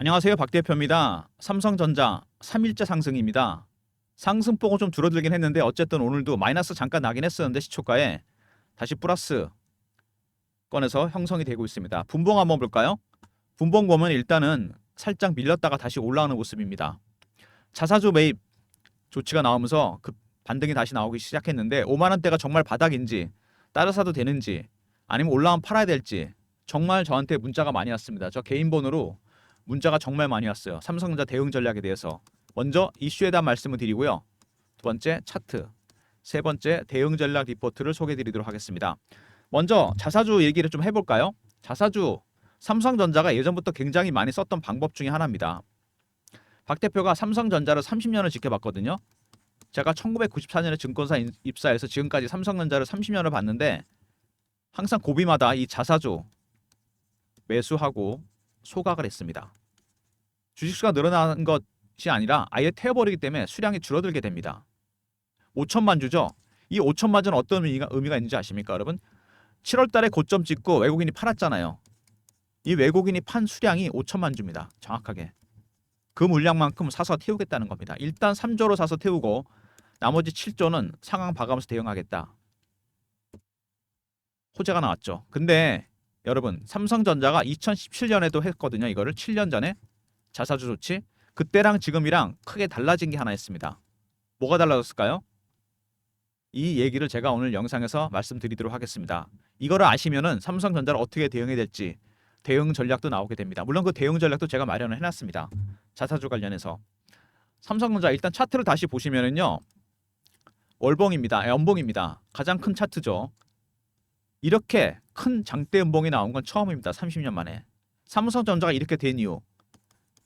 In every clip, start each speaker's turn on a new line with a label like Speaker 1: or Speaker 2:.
Speaker 1: 안녕하세요. 박 대표입니다. 삼성전자 3일째 상승입니다. 상승폭은 좀 줄어들긴 했는데 어쨌든 오늘도 마이너스 잠깐 나긴 했었는데 시초가에 다시 플러스 건에서 형성이 되고 있습니다. 분봉 한번 볼까요? 분봉 보면 일단은 살짝 밀렸다가 다시 올라오는 모습입니다. 자사주 매입 조치가 나오면서 그 반등이 다시 나오기 시작했는데 5만 원대가 정말 바닥인지 따라 사도 되는지 아니면 올라오면 팔아야 될지 정말 저한테 문자가 많이 왔습니다. 저 개인 번호로 문자가 정말 많이 왔어요. 삼성전자 대응 전략에 대해서. 먼저 이슈에 대한 말씀을 드리고요. 두 번째 차트, 세 번째 대응 전략 리포트를 소개해 드리도록 하겠습니다. 먼저 자사주 얘기를 좀 해볼까요? 자사주 삼성전자가 예전부터 굉장히 많이 썼던 방법 중에 하나입니다. 박 대표가 삼성전자를 30년을 지켜봤거든요. 제가 1994년에 증권사 입사해서 지금까지 삼성전자를 30년을 봤는데 항상 고비마다 이 자사주 매수하고 소각을 했습니다. 주식수가 늘어나는 것이 아니라 아예 태워버리기 때문에 수량이 줄어들게 됩니다. 5천만 주죠. 이 5천만 주는 어떤 의미가 있는지 아십니까, 여러분? 7월 달에 고점 찍고 외국인이 팔았잖아요. 이 외국인이 판 수량이 5천만 주입니다. 정확하게. 그 물량만큼 사서 태우겠다는 겁니다. 일단 3조로 사서 태우고 나머지 7조는 상황 봐가면서 대응하겠다. 호재가 나왔죠. 근데 여러분, 삼성전자가 2017년에도 했거든요. 이거를 7년 전에 자사주 조치. 그때랑 지금이랑 크게 달라진 게 하나 있습니다. 뭐가 달라졌을까요? 이 얘기를 제가 오늘 영상에서 말씀드리도록 하겠습니다. 이거를 아시면은 삼성전자를 어떻게 대응해야 될지 대응 전략도 나오게 됩니다. 물론 그 대응 전략도 제가 마련을 해놨습니다. 자사주 관련해서. 삼성전자 일단 차트를 다시 보시면은요. 월봉입니다. 연봉입니다. 가장 큰 차트죠. 이렇게 큰 장대 연봉이 나온 건 처음입니다. 30년 만에. 삼성전자가 이렇게 된 이유.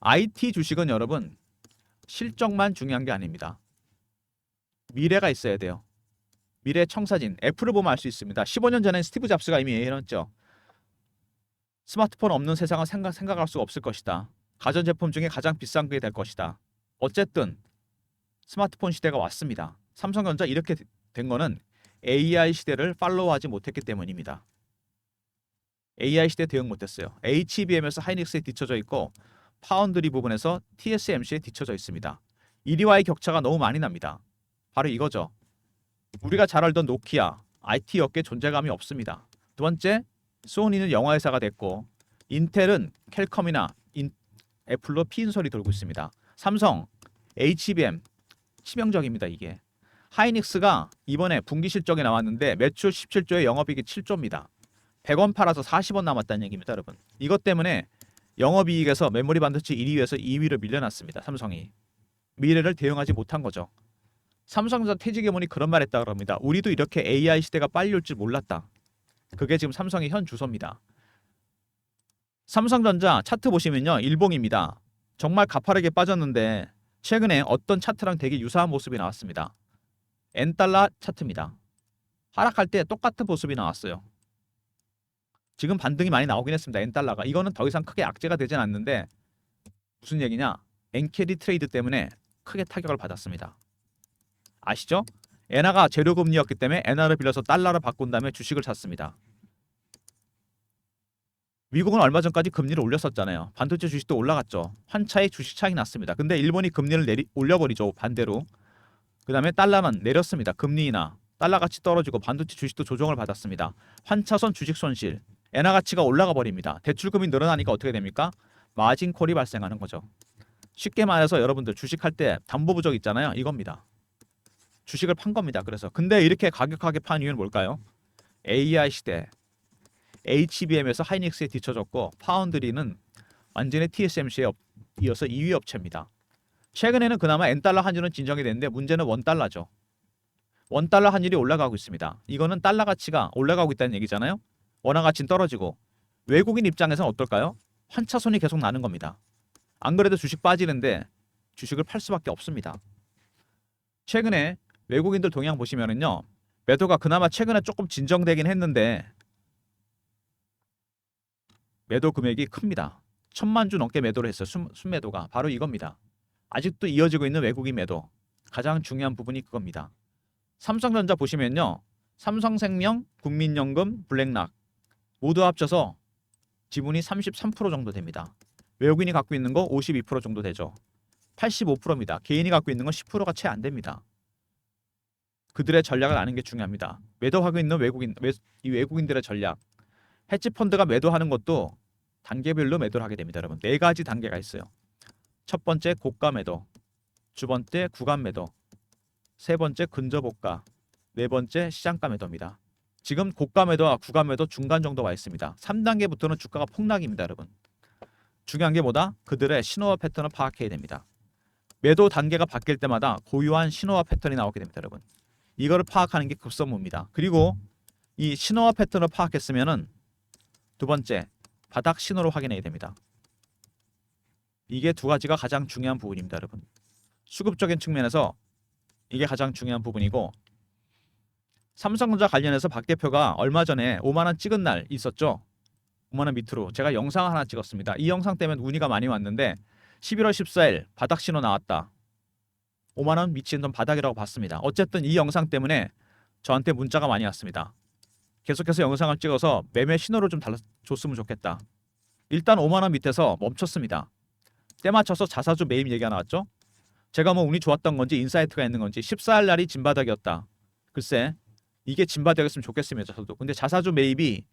Speaker 1: IT 주식은 여러분 실적만 중요한 게 아닙니다. 미래가 있어야 돼요. 미래 청사진. 애플을 보면 알 수 있습니다. 15년 전엔 스티브 잡스가 이미 예언했죠. 스마트폰 없는 세상은 생각할 수가 없을 것이다. 가전제품 중에 가장 비싼 게 될 것이다. 어쨌든 스마트폰 시대가 왔습니다. 삼성전자 이렇게 된 거는 AI 시대를 팔로우하지 못했기 때문입니다. AI 시대 대응 못했어요. HBM에서 하이닉스에 뒤쳐져 있고 파운드리 부분에서 TSMC에 뒤쳐져 있습니다. 이리와의 격차가 너무 많이 납니다. 바로 이거죠. 우리가 잘 알던 노키아, IT 업계 존재감이 없습니다. 두 번째, 소니는 영화회사가 됐고 인텔은 캘컴이나 애플로 피인설이 돌고 있습니다. 삼성, HBM 치명적입니다. 이게. 하이닉스가 이번에 분기 실적이 나왔는데 매출 17조에 영업이익이 7조입니다. 100원 팔아서 40원 남았다는 얘기입니다. 여러분. 이것 때문에 영업이익에서 메모리 반도체 1위에서 2위로 밀려났습니다. 삼성이. 미래를 대응하지 못한 거죠. 삼성전자 퇴직의원이 그런 말 했다 그럽니다. 우리도 이렇게 AI 시대가 빨리 올 줄 몰랐다. 그게 지금 삼성의 현 주소입니다. 삼성전자 차트 보시면요. 일봉입니다. 정말 가파르게 빠졌는데 최근에 어떤 차트랑 되게 유사한 모습이 나왔습니다. N달러 차트입니다. 하락할 때 똑같은 모습이 나왔어요. 지금 반등이 많이 나오긴 했습니다. N달러가. 이거는 더 이상 크게 악재가 되진 않는데 무슨 얘기냐? 엔캐리 트레이드 때문에 크게 타격을 받았습니다. 아시죠? 엔화가 재료금리였기 때문에 엔화를 빌려서 달러를 바꾼 다음에 주식을 샀습니다. 미국은 얼마 전까지 금리를 올렸었잖아요. 반도체 주식도 올라갔죠. 환차익 주식 차익 났습니다. 근데 일본이 금리를 올려버리죠. 반대로. 그 다음에 달러는 내렸습니다. 금리 인하. 달러 가치 떨어지고 반도체 주식도 조정을 받았습니다. 환차손 주식 손실. 엔화 가치가 올라가 버립니다. 대출금이 늘어나니까 어떻게 됩니까? 마진콜이 발생하는 거죠. 쉽게 말해서 여러분들 주식할 때 담보 부족 있잖아요. 이겁니다. 주식을 판 겁니다. 그래서 근데 이렇게 가격하게 판 이유는 뭘까요? AI 시대. HBM에서 하이닉스에 뒤쳐졌고 파운드리는 완전히 TSMC에 이어서 2위 업체입니다. 최근에는 그나마 N달러 환율은 진정이 됐는데 문제는 원달러죠. 원달러 환율이 올라가고 있습니다. 이거는 달러 가치가 올라가고 있다는 얘기잖아요. 원화 가치는 떨어지고 외국인 입장에서는 어떨까요? 환차손이 계속 나는 겁니다. 안 그래도 주식 빠지는데 주식을 팔 수밖에 없습니다. 최근에 외국인들 동향 보시면은요. 매도가 그나마 최근에 조금 진정되긴 했는데 매도 금액이 큽니다. 1,000만 주 넘게 매도를 했어요. 순매도가. 바로 이겁니다. 아직도 이어지고 있는 외국인 매도. 가장 중요한 부분이 그겁니다. 삼성전자 보시면요. 삼성생명, 국민연금, 블랙락 모두 합쳐서 지분이 33% 정도 됩니다. 외국인이 갖고 있는 거 52% 정도 되죠. 85%입니다. 개인이 갖고 있는 건 10%가 채 안 됩니다. 그들의 전략을 아는 게 중요합니다. 매도하고 있는 이 외국인들의 전략. 헤지 펀드가 매도하는 것도 단계별로 매도를 하게 됩니다. 여러분, 네 가지 단계가 있어요. 첫 번째 고가 매도, 두 번째 구간 매도, 세 번째 근접고가, 네 번째 시장가 매도입니다. 지금 고가 매도와 구간 매도 중간 정도 와 있습니다. 3단계부터는 주가가 폭락입니다, 여러분. 중요한 게 뭐다? 그들의 신호와 패턴을 파악해야 됩니다. 매도 단계가 바뀔 때마다 고유한 신호와 패턴이 나오게 됩니다, 여러분. 이거를 파악하는 게 급선무입니다. 그리고 이 신호와 패턴을 파악했으면은 두 번째 바닥 신호를 확인해야 됩니다. 이게 두 가지가 가장 중요한 부분입니다, 여러분. 수급적인 측면에서 이게 가장 중요한 부분이고, 삼성전자 관련해서 박 대표가 얼마 전에 5만 원 찍은 날 있었죠. 5만 원 밑으로 제가 영상 하나 찍었습니다. 이 영상 때문에 문의가 많이 왔는데 11월 14일 바닥 신호 나왔다. 5만 원 미친 돈 바닥이라고 봤습니다. 어쨌든 이 영상 때문에 저한테 문자가 많이 왔습니다. 계속해서 영상을 찍어서 매매 신호를 좀 줬으면 좋겠다. 일단 5만 원 밑에서 멈췄습니다. 때 맞춰서 자사주 매입 얘기가 나왔죠. 제가 뭐 운이 좋았던 건지 인사이트가 있는 건지 14일 날이 진바닥이었다. 글쎄 이게 진바닥이었으면 좋겠습니다. 저도. 근데 자사주 매입이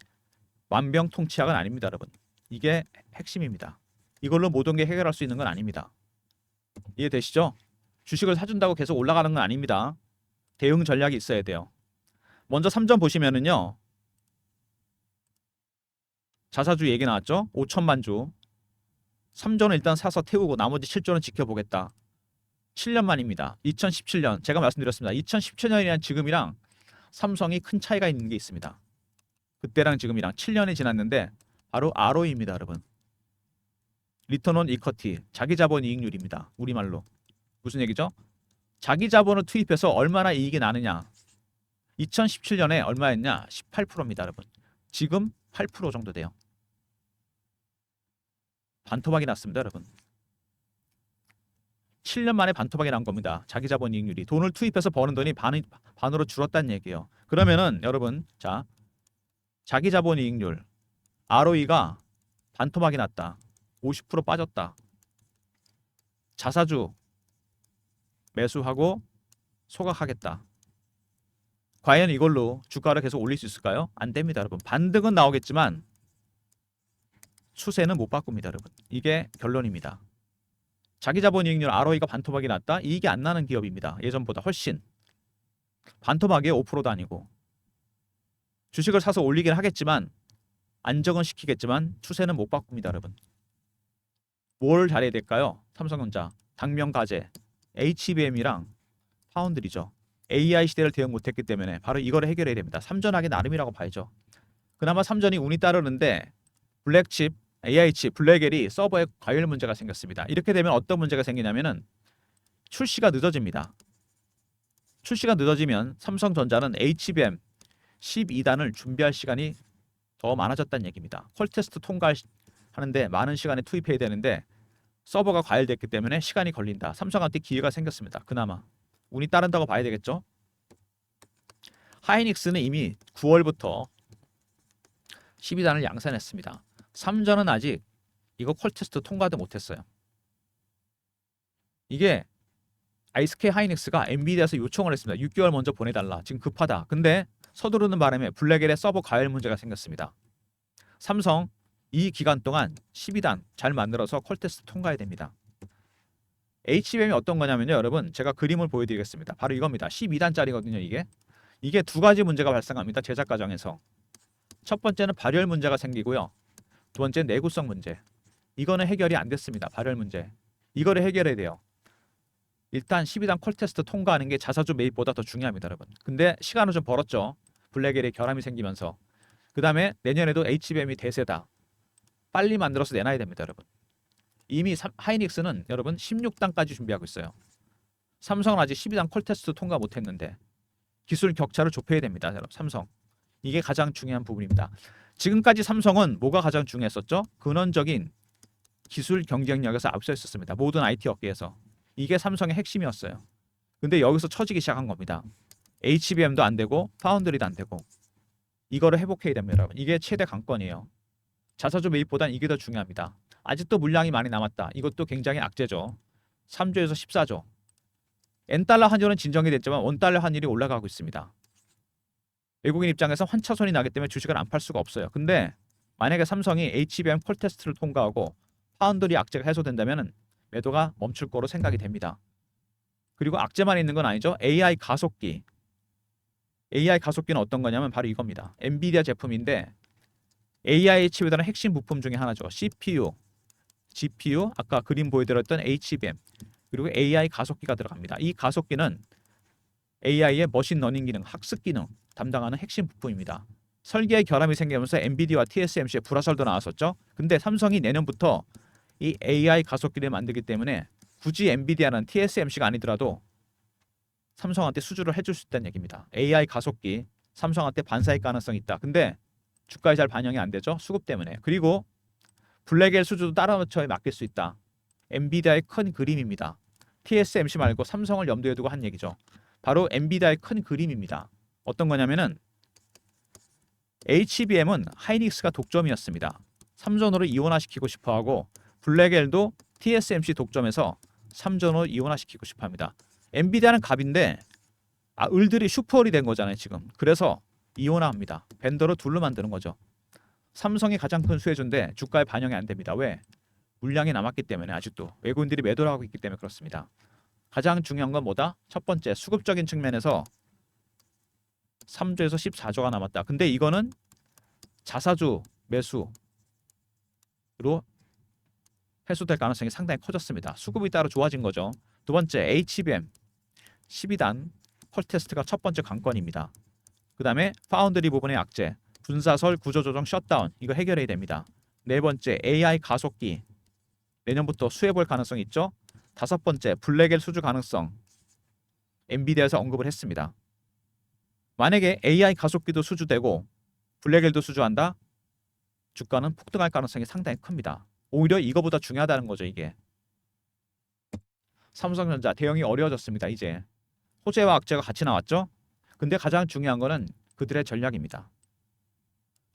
Speaker 1: 만병통치약은 아닙니다, 여러분. 이게 핵심입니다. 이걸로 모든 게 해결할 수 있는 건 아닙니다. 이해되시죠? 주식을 사준다고 계속 올라가는 건 아닙니다. 대응 전략이 있어야 돼요. 먼저 3전 보시면은요. 자사주 얘기 나왔죠? 5천만 주. 3조는 일단 사서 태우고 나머지 7조는 지켜보겠다. 7년 만입니다. 2017년 제가 말씀드렸습니다. 2017년이랑 지금이랑 삼성이 큰 차이가 있는 게 있습니다. 그때랑 지금이랑 7년이 지났는데 바로 ROE입니다, 여러분. 리턴 온 이쿼티, 자기 자본 이익률입니다. 우리말로. 무슨 얘기죠? 자기 자본을 투입해서 얼마나 이익이 나느냐. 2017년에 얼마였냐? 18%입니다, 여러분. 지금 8% 정도 돼요. 반토막이 났습니다, 여러분. 7년 만에 반토막이 난 겁니다. 자기 자본 이익률이. 돈을 투입해서 버는 돈이 반으로 줄었다는 얘기예요. 그러면은 여러분, 자, 자기 자본 이익률 ROE가 반토막이 났다. 50% 빠졌다. 자사주 매수하고 소각하겠다. 과연 이걸로 주가를 계속 올릴 수 있을까요? 안 됩니다, 여러분. 반등은 나오겠지만 추세는 못 바꿉니다, 여러분. 이게 결론입니다. 자기 자본 이익률 ROE가 반토막이 났다. 이익이 안 나는 기업입니다. 예전보다 훨씬. 반토막이 5%도 아니고. 주식을 사서 올리긴 하겠지만 안정은 시키겠지만 추세는 못 바꿉니다, 여러분. 뭘 잘해야 될까요? 삼성전자, 당면가제, HBM이랑 파운드리죠. AI 시대를 대응 못했기 때문에 바로 이거를 해결해야 됩니다. 삼전하기 나름이라고 봐야죠. 그나마 삼전이 운이 따르는데 블랙칩, AI칩, 블랙엘이 서버에 과열 문제가 생겼습니다. 이렇게 되면 어떤 문제가 생기냐면은 출시가 늦어집니다. 출시가 늦어지면 삼성전자는 HBM 12단을 준비할 시간이 더 많아졌다는 얘기입니다. 퀄테스트 통과하는데 많은 시간을 투입해야 되는데 서버가 과열됐기 때문에 시간이 걸린다. 삼성한테 기회가 생겼습니다. 그나마 운이 따른다고 봐야 되겠죠. 하이닉스는 이미 9월부터 12단을 양산했습니다. 삼전은 아직 이거 퀄테스트 통과도 못했어요. 이게 SK 하이닉스가 엔비디아에서 요청을 했습니다. 6개월 먼저 보내달라. 지금 급하다. 근데 서두르는 바람에 블랙엘의 서버 과열 문제가 생겼습니다. 삼성 이 기간 동안 12단 잘 만들어서 퀄테스트 통과해야 됩니다. HBM이 어떤 거냐면요, 여러분 제가 그림을 보여드리겠습니다. 바로 이겁니다. 12단짜리거든요. 이게 두 가지 문제가 발생합니다. 제작 과정에서. 첫 번째는 발열 문제가 생기고요. 두 번째는 내구성 문제. 이거는 해결이 안 됐습니다. 발열 문제. 이거를 해결해야 돼요. 일단 12단 퀄테스트 통과하는 게 자사주 매입보다 더 중요합니다, 여러분. 근데 시간을 좀 벌었죠. 블랙엘의 결함이 생기면서. 그 다음에 내년에도 HBM이 대세다. 빨리 만들어서 내놔야 됩니다, 여러분. 이미 하이닉스는 여러분 16단까지 준비하고 있어요. 삼성은 아직 12단 퀄테스트 통과 못했는데 기술 격차를 좁혀야 됩니다, 여러분. 삼성. 이게 가장 중요한 부분입니다. 지금까지 삼성은 뭐가 가장 중요했었죠? 근원적인 기술 경쟁력에서 앞서 있었습니다. 모든 IT 업계에서. 이게 삼성의 핵심이었어요. 근데 여기서 처지기 시작한 겁니다. HBM도 안 되고 파운드리도 안 되고. 이거를 회복해야 됩니다, 여러분. 이게 최대 관건이에요. 자사주 매입보단 이게 더 중요합니다. 아직도 물량이 많이 남았다. 이것도 굉장히 악재죠. 3조에서 14조. N달러 환율은 진정이 됐지만 원달러 환율이 올라가고 있습니다. 외국인 입장에서 환차손이 나기 때문에 주식을 안 팔 수가 없어요. 근데 만약에 삼성이 HBM 콜 테스트를 통과하고 파운드리 악재가 해소된다면 매도가 멈출 거로 생각이 됩니다. 그리고 악재만 있는 건 아니죠. AI 가속기. AI 가속기는 어떤 거냐면 바로 이겁니다. 엔비디아 제품인데 AI 칩에 대한 핵심 부품 중에 하나죠. CPU, GPU, 아까 그림 보여드렸던 HBM, 그리고 AI 가속기가 들어갑니다. 이 가속기는 AI의 머신러닝 기능, 학습 기능 담당하는 핵심 부품입니다. 설계에 결함이 생기면서 엔비디아와 TSMC의 불화설도 나왔었죠. 근데 삼성이 내년부터 이 AI 가속기를 만들기 때문에 굳이 엔비디아는 TSMC가 아니더라도 삼성한테 수주를 해줄 수 있다는 얘기입니다. AI 가속기 삼성한테 반사일 가능성이 있다. 근데 주가에 잘 반영이 안 되죠. 수급 때문에. 그리고 블랙엘 수주도 다른 업체에 맡길 수 있다. 엔비디아의 큰 그림입니다. TSMC 말고 삼성을 염두에 두고 한 얘기죠. 바로 엔비디아의 큰 그림입니다. 어떤 거냐면은 HBM은 하이닉스가 독점이었습니다. 삼전으로 이원화시키고 싶어하고 블랙엘도 TSMC 독점해서 삼전으로 이원화시키고 싶어합니다. 엔비디아는 갑인데 을들이 슈퍼을이 된 거잖아요 지금. 그래서 이원화합니다. 벤더로 둘로 만드는 거죠. 삼성이 가장 큰 수혜주인데 주가에 반영이 안 됩니다. 왜? 물량이 남았기 때문에 아직도 외국인들이 매도를 하고 있기 때문에 그렇습니다. 가장 중요한 건 뭐다? 첫 번째 수급적인 측면에서 3조에서 14조가 남았다. 근데 이거는 자사주 매수로 해소될 가능성이 상당히 커졌습니다. 수급이 따로 좋아진 거죠. 두 번째 HBM 12단 콜 테스트가 첫 번째 관건입니다. 그 다음에 파운드리 부분의 악재, 분사설 구조조정 셧다운 이거 해결해야 됩니다. 네 번째 AI 가속기 내년부터 수혜볼 가능성이 있죠. 다섯 번째 블랙엘 수주 가능성 엔비디아에서 언급을 했습니다. 만약에 AI 가속기도 수주되고 블랙엘도 수주한다? 주가는 폭등할 가능성이 상당히 큽니다. 오히려 이거보다 중요하다는 거죠. 이게 삼성전자 대응이 어려워졌습니다. 이제 호재와 악재가 같이 나왔죠. 근데 가장 중요한 거는 그들의 전략입니다.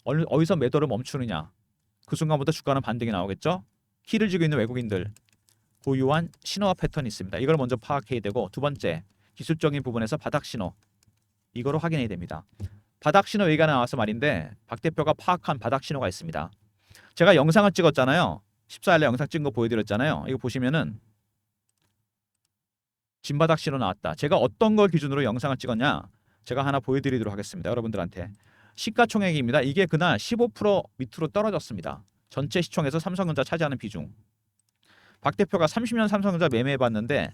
Speaker 1: 어디서 매도를 멈추느냐. 그 순간부터 주가는 반등이 나오겠죠. 키를 쥐고 있는 외국인들 고유한 신호와 패턴이 있습니다. 이걸 먼저 파악해야 되고 두 번째 기술적인 부분에서 바닥 신호 이거로 확인해야 됩니다. 바닥 신호 얘기가 나와서 말인데 박 대표가 파악한 바닥 신호가 있습니다. 제가 영상을 찍었잖아요. 14일에 영상 찍은 거 보여드렸잖아요. 이거 보시면은 진바닥 신호 나왔다. 제가 어떤 걸 기준으로 영상을 찍었냐? 제가 하나 보여드리도록 하겠습니다. 여러분들한테. 시가총액입니다. 이게 그날 15% 밑으로 떨어졌습니다. 전체 시총에서 삼성전자 차지하는 비중. 박 대표가 30년 삼성전자 매매해봤는데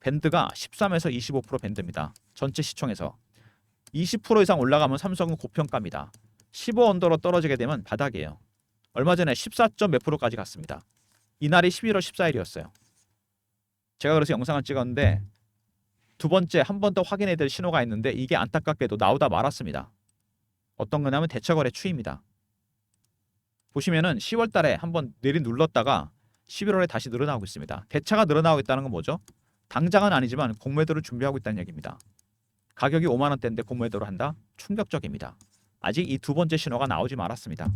Speaker 1: 밴드가 13에서 25% 밴드입니다. 전체 시총에서. 20% 이상 올라가면 삼성은 고평가입니다. 15 언더로 떨어지게 되면 바닥이에요. 얼마 전에 14점 몇 프로까지 갔습니다. 이날이 11월 14일이었어요. 제가 그래서 영상을 찍었는데 두 번째 한 번 더 확인해야 될 신호가 있는데 이게 안타깝게도 나오다 말았습니다. 어떤 거냐면 대처거래 추이입니다. 보시면은 10월 달에 한번 내리 눌렀다가 11월에 다시 늘어나고 있습니다. 대차가 늘어나고 있다는 건 뭐죠? 당장은 아니지만 공매도를 준비하고 있다는 얘기입니다. 가격이 5만 원대인데 공매도를 한다? 충격적입니다. 아직 이 두 번째 신호가 나오지 말았습니다.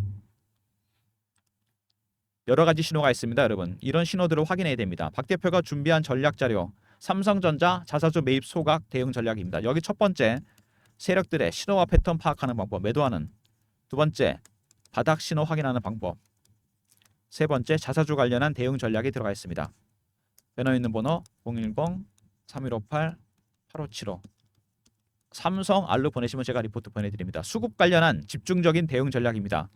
Speaker 1: 여러 가지 신호가 있습니다, 여러분. 이런 신호들을 확인해야 됩니다. 박 대표가 준비한 전략 자료, 삼성전자 자사주 매입 소각 대응 전략입니다. 여기 첫 번째, 세력들의 신호와 패턴 파악하는 방법, 매도하는. 두 번째, 바닥 신호 확인하는 방법. 세 번째, 자사주 관련한 대응 전략이 들어가 있습니다. 배너 있는 번호 010-3158-8575. 삼성 알로 보내시면 제가 리포트 보내드립니다. 수급 관련한 집중적인 대응 전략입니다.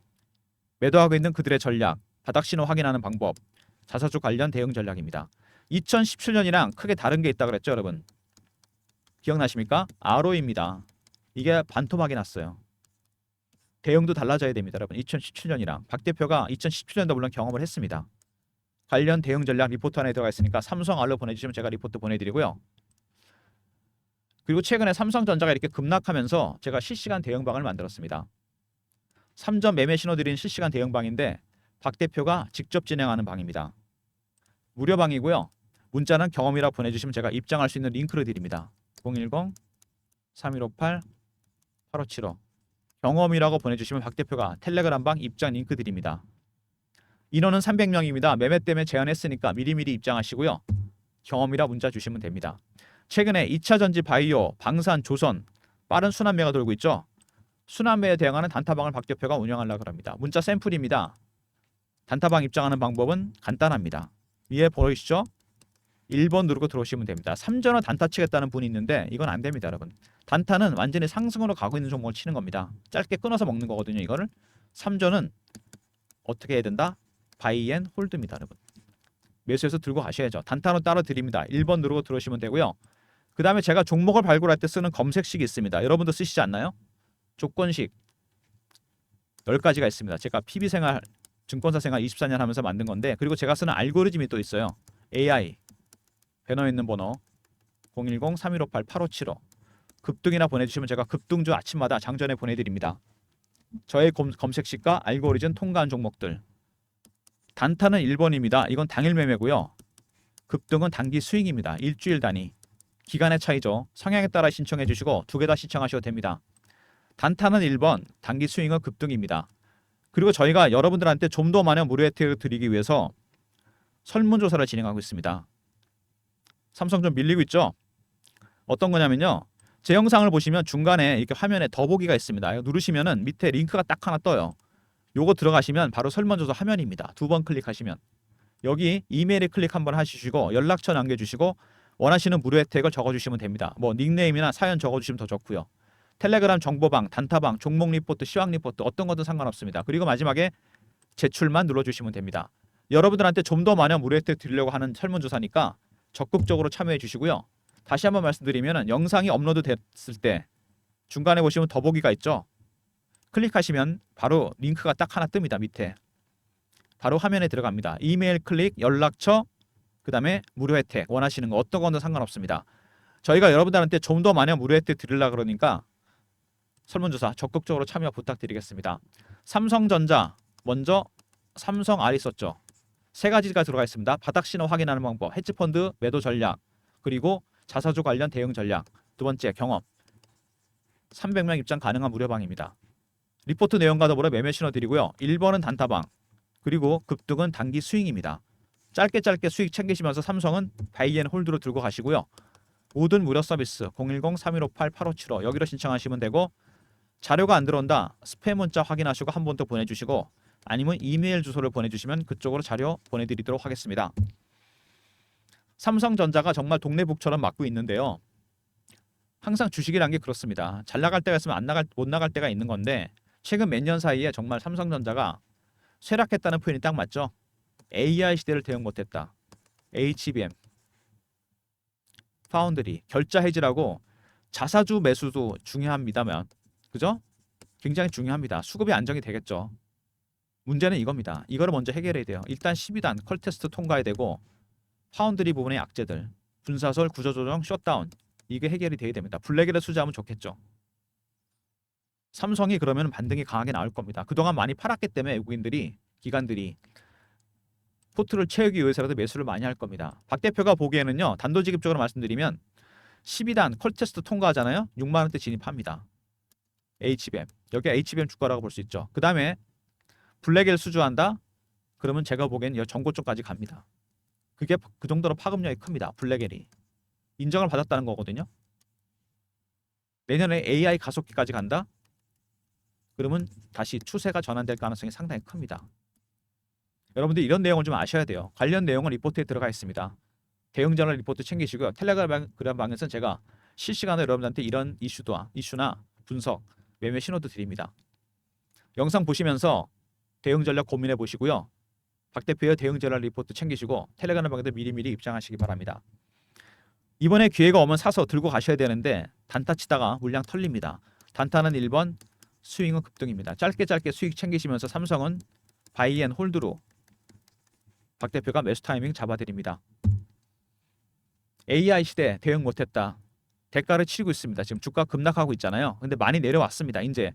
Speaker 1: 매도하고 있는 그들의 전략, 바닥 신호 확인하는 방법, 자사주 관련 대응 전략입니다. 2017년이랑 크게 다른 게 있다고 그랬죠, 여러분? 기억나십니까? ROE입니다. 이게 반토막이 났어요. 대응도 달라져야 됩니다, 여러분. 2017년이랑 박 대표가 2017년도 물론 경험을 했습니다. 관련 대응 전략 리포트 안에 들어가 있으니까 삼성 알로 보내주시면 제가 리포트 보내드리고요. 그리고 최근에 삼성전자가 이렇게 급락하면서 제가 실시간 대응방을 만들었습니다. 3점 매매 신호 드린 실시간 대응방인데 박 대표가 직접 진행하는 방입니다. 무료방이고요. 문자는 경험이라 보내주시면 제가 입장할 수 있는 링크를 드립니다. 010-3158-8575 경험이라고 보내주시면 박 대표가 텔레그램방 입장 링크 드립니다. 인원은 300명입니다. 매매 때문에 제한했으니까 미리미리 입장하시고요. 경험이라 문자 주시면 됩니다. 최근에 2차 전지 바이오, 방산, 조선 빠른 순환매가 돌고 있죠. 순환매에 대응하는 단타방을 박 대표가 운영하려고 합니다. 문자 샘플입니다. 단타방 입장하는 방법은 간단합니다. 위에 보이시죠? 1번 누르고 들어오시면 됩니다. 3전원 단타 치겠다는 분이 있는데 이건 안 됩니다, 여러분. 단타는 완전히 상승으로 가고 있는 종목을 치는 겁니다. 짧게 끊어서 먹는 거거든요, 이거를. 3전은 어떻게 해야 된다? 바이 앤 홀드입니다, 여러분. 매수해서 들고 가셔야죠. 단타로 따로 드립니다. 1번 누르고 들어오시면 되고요. 그 다음에 제가 종목을 발굴할 때 쓰는 검색식이 있습니다. 여러분도 쓰시지 않나요? 조건식 10가지가 있습니다. 제가 PB생활, 증권사생활 24년 하면서 만든 건데, 그리고 제가 쓰는 알고리즘이 또 있어요. AI 배너 있는 번호 010-3158-8575 급등이나 보내주시면 제가 급등주 아침마다 장전에 보내드립니다. 저의 검색식과 알고리즘 통과한 종목들. 단타는 1번입니다. 이건 당일 매매고요. 급등은 단기 스윙입니다. 일주일 단위. 기간의 차이죠. 성향에 따라 신청해 주시고 두 개 다 신청하셔도 됩니다. 단타는 1번, 단기 스윙은 급등입니다. 그리고 저희가 여러분들한테 좀 더 많은 무료 혜택을 드리기 위해서 설문조사를 진행하고 있습니다. 삼성 좀 밀리고 있죠? 어떤 거냐면요. 제 영상을 보시면 중간에 이렇게 화면에 더보기가 있습니다. 이거 누르시면은 밑에 링크가 딱 하나 떠요. 요거 들어가시면 바로 설문조사 화면입니다. 2번 클릭하시면 여기 이메일에 클릭 한번 하시고 연락처 남겨주시고 원하시는 무료 혜택을 적어주시면 됩니다. 뭐 닉네임이나 사연 적어주시면 더 좋고요. 텔레그램 정보방, 단타방, 종목 리포트, 시황 리포트 어떤 것도 상관없습니다. 그리고 마지막에 제출만 눌러주시면 됩니다. 여러분들한테 좀 더 많은 무료 혜택 드리려고 하는 설문조사니까 적극적으로 참여해 주시고요. 다시 한번 말씀드리면 영상이 업로드 됐을 때 중간에 보시면 더보기가 있죠. 클릭하시면 바로 링크가 딱 하나 뜹니다. 밑에 바로 화면에 들어갑니다. 이메일 클릭, 연락처, 그 다음에 무료 혜택 원하시는 거 어떤 건도 상관없습니다. 저희가 여러분들한테 좀 더 많은 무료 혜택 드리려고 그러니까 설문조사 적극적으로 참여 부탁드리겠습니다. 삼성전자 먼저 삼성 R이 썼죠. 세 가지가 들어가 있습니다. 바닥 신호 확인하는 방법, 헤지펀드 매도 전략, 그리고 자사주 관련 대응 전략. 두 번째 경험. 300명 입장 가능한 무료방입니다. 리포트 내용과 더불어 매매 신호 드리고요. 1번은 단타방, 그리고 급등은 단기 스윙입니다. 짧게 수익 챙기시면서 삼성은 바이 앤 홀드로 들고 가시고요. 모든 무료 서비스 010-3158-8575 여기로 신청하시면 되고, 자료가 안 들어온다 스팸 문자 확인하시고 한 번 더 보내주시고 아니면 이메일 주소를 보내주시면 그쪽으로 자료 보내드리도록 하겠습니다. 삼성전자가 정말 동네북처럼 맞고 있는데요. 항상 주식이란 게 그렇습니다. 잘 나갈 때가 있으면 못 나갈 때가 있는 건데 최근 몇 년 사이에 정말 삼성전자가 쇠락했다는 표현이 딱 맞죠. AI 시대를 대응 못했다. HBM, 파운드리, 결자 해지라고 자사주 매수도 중요합니다만, 그죠? 굉장히 중요합니다. 수급이 안정이 되겠죠. 문제는 이겁니다. 이거를 먼저 해결해야 돼요. 일단 12단 컬 테스트 통과해야 되고, 파운드리 부분의 악재들, 분사설, 구조조정, 셧다운 이게 해결이 돼야 됩니다. 블랙에 투자하면 좋겠죠. 삼성이 그러면 반등이 강하게 나올 겁니다. 그동안 많이 팔았기 때문에 외국인들이, 기관들이 포트를 채우기 위해서라도 매수를 많이 할 겁니다. 박 대표가 보기에는요. 단도직입적으로 말씀드리면 12단 컬 테스트 통과하잖아요. 6만 원대 진입합니다. HBM. 여기 HBM 주가라고 볼 수 있죠. 그 다음에 블랙을 수주한다? 그러면 제가 보기엔 전고 쪽까지 갑니다. 그게 그 정도로 파급력이 큽니다. 블랙엘이. 인정을 받았다는 거거든요. 내년에 AI 가속기까지 간다? 그러면 다시 추세가 전환될 가능성이 상당히 큽니다. 여러분들 이런 내용을 좀 아셔야 돼요. 관련 내용은 리포트에 들어가 있습니다. 대응 전략 리포트 챙기시고요. 텔레그램 방에서는 제가 실시간으로 여러분들한테 이런 이슈나 분석, 매매 신호도 드립니다. 영상 보시면서 대응 전략 고민해 보시고요. 박 대표의 대응 전략 리포트 챙기시고 텔레그램 방에도 미리미리 입장하시기 바랍니다. 이번에 기회가 오면 사서 들고 가셔야 되는데 단타 치다가 물량 털립니다. 단타는 1번, 스윙은 급등입니다. 짧게 수익 챙기시면서 삼성은 바이 앤 홀드로 박 대표가 매수 타이밍 잡아드립니다. AI 시대 대응 못했다. 대가를 치르고 있습니다. 지금 주가 급락하고 있잖아요. 근데 많이 내려왔습니다. 이제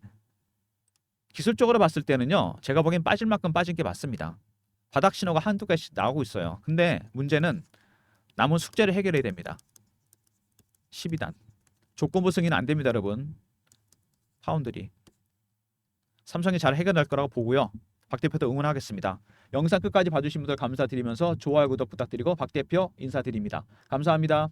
Speaker 1: 기술적으로 봤을 때는요. 제가 보기엔 빠질 만큼 빠진 게 맞습니다. 바닥 신호가 한두 개씩 나오고 있어요. 근데 문제는 남은 숙제를 해결해야 됩니다. 12단. 조건부 승인은 안 됩니다, 여러분. 파운드리. 삼성이 잘 해결할 거라고 보고요. 박 대표도 응원하겠습니다. 영상 끝까지 봐주신 분들 감사드리면서 좋아요 구독 부탁드리고 박 대표 인사드립니다. 감사합니다.